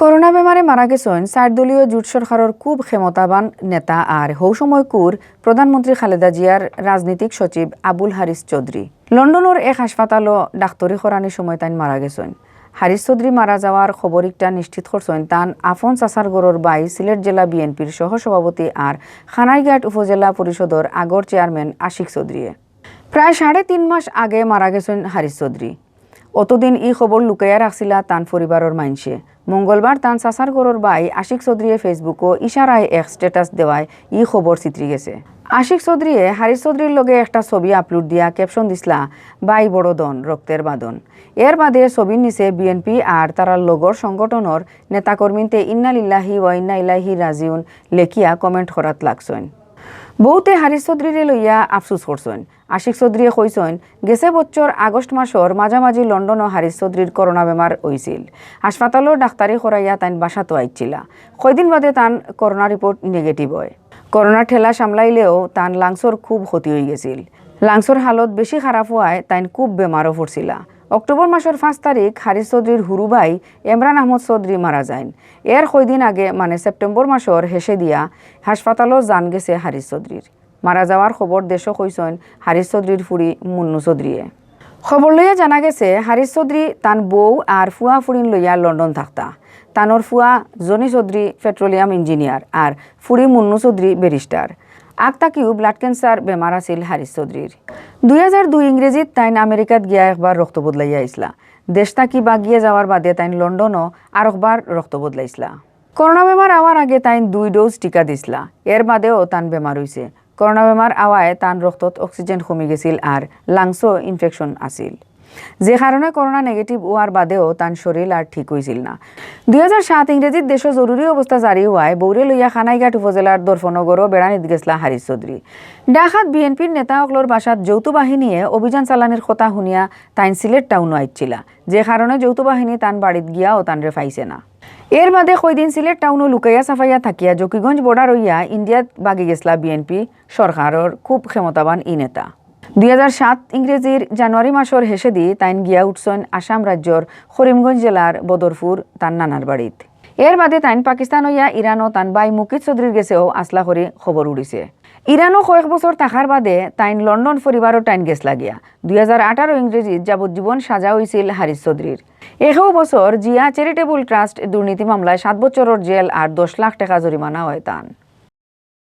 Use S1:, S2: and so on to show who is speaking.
S1: Corona বেমারে মারা গেছেন চারদলীয় জোট সরকারের খুব ক্ষমতাবান নেতা আর হৌ সময় কুর প্রধানমন্ত্রী খালেদা জিয়ার রাজনৈতিক সচিব আবুল হারিস চৌধুরী। লন্ডনের এক হাসপাতালও ডাক্তরি করানির সময় তাই মারা গেছেন। হারিস চৌধুরী মারা যাওয়ার খবর একটা নিশ্চিত করছেন তান আফন চাচার গড়র বাই সিলেট জেলা বিএনপির সহসভাপতি আর খানাইঘাট উপজেলা পরিষদের আগর চেয়ারম্যান আশিক চৌধুরী। প্রায় 3.5 মাস আগে মারা গেছেন হারিস চৌধুরী। অতদিন এই খবর লুকাইয়া রাখছিলা তান পরিবারের মাইনসে। মঙ্গলবার তান চাচার গড়র বাই আশিক চৌধুরীয়ে ফেসবুকও ইশারায় এক স্ট্যাটাস দেওয়ায় এই খবর চিত্রি গেছে। আশিক চৌধুরীয়ে হারিস চৌধুরীর লগে একটা ছবি আপলোড দিয়া ক্যাপশন দিসলা, বাই বড় দন রক্তের বাদন। এর বাদে ছবির নিচে বিএনপি আর তারার লগর সংগঠনের নেতাকর্মীতে ইন্না লিল্লাহি ওয়া ইন্না ইলাইহি রাজিউন লেখিয়া কমেন্ট করাত লাগছেন। বহুতে হারিস চৌধুরীরে লইয়া আফসোস করছেন। আশিক চৌধুরীয়ে কইছেন গেছে বছর আগস্ট মাসের মাঝামাঝি লন্ডনও হারিস চৌধুরীর করোনা বেমার হয়েছিল। হাসপাতালের ডাক্তারি করাইয়া তাই বাসাতো আইছিলা। কয়দিন বাদে তান করোনা রিপোর্ট নেগেটিভ হয়। করোনা ঠেলা সামলাইলেও তান লাংসর খুব ক্ষতি হয়ে গেছিল। লাংসর হালত বেশি খারাপ হওয়ায় তাই খুব বেমারও পড়ছিলা। অক্টোবর মাসের 5 তারিখ হারিস চৌধুরীর হুরু ভাই এমরান আহমদ চৌধুরী মারা যায়। এর কয়দিন আগে মানে সেপ্টেম্বর মাসের হেসে দিয়া হাসপাতালও জান গেছে হারিস চৌধুরীর। মারা যাওয়ার খবর দেশও কইছেন হারিস চৌধুরীর ফুরি মুন্নু চৌধুরীয়ে। খবর লইয়া জানা গেছে হারিস চৌধুরী তান বউ আর ফুয়া ফুরিন লইয়া লন্ডন থাকতা। তানোর ফুয়া জনি চৌধুরী পেট্রোলিয়াম ইঞ্জিনিয়ার আর ফুরি মুন্নু চৌধুরী ব্যারিস্টার। আগতাকিও ব্লাড ক্যান্সার বেমার আছিল হারিস চৌধুরীর। 2002 ইংরেজিত তাইন আমেরিকাত গিয়া একবার রক্ত বদলাইয়া আইসলা। দেশ তাকি বাগিয়ে যাওয়ার বাদে তাইন লন্ডনও আর একবার রক্ত বদলাইসলা। করোনা বেমার আওয়ার আগে তাইন 2 ডোজ টিকা দিসলা। এর বাদেও তান বেমার হইছে। করোনা বেমার আওয়ায় তান রক্তত অক্সিজেন কমি গেছিল আর লাংসও ইনফেকশন আছিল, যে কারণে করোনা নেগেটিভ হওয়ার বাদেও তান শরীর আর ঠিক হয়েছিল না। 2007 ইংরেজিত দেশ জরুরি অবস্থা জারি হওয়ায় বৌরে লইয়া খানাইঘাট উপজেলার দর্ফনগরও বেড়ানিত গেছলা হারিস চৌধুরী। ডাকাত বিএনপির নেতাসকলের বাসাত যৌথ বাহিনীয়ে অভিযান চালানির কথা শুনিয়া তাইন সিলেট টাউনও আইছিলা, যে কারণে যৌথ বাহিনী তান বাড়িত গিয়াও তানরে পাইছে না। এর বাদে কয়দিন সিলেট টাউনও লুকাইয়া সাফাইয়া থাকিয়া জকিগঞ্জ বর্ডার হইয়া ইন্ডিয়াত বাগি গেছলা বিএনপি সরকারের খুব ক্ষমতাবান ই নেতা। 2007 ইংরেজির জানুয়ারি মাসের হেসে দি তাইন গিয়া উঠছেন আসাম রাজ্যর করিমগঞ্জ জেলার বদরপুর তান নানার বাড়িত। এর বাদে তাইন পাকিস্তান হইয়া ইরানও তান বাই মুকিত চৌধুরীর গেছেও আসলা করে খবর উড়িছে। ইরানও কয়েক বছর থাকার বাদে তাইন লন্ডন পরিবারও টাইন গেছলা গিয়া। 2018 ইংরেজিত যাবজ্জীবন সাজা হয়েছিল হারিস চৌধুরীর। একেও বছর জিয়া চ্যারিটেবল ট্রাস্ট দুর্নীতি মামলায় 7 বছরের জেল আর 10 লাখ টাকা জরিমানা হয় তান।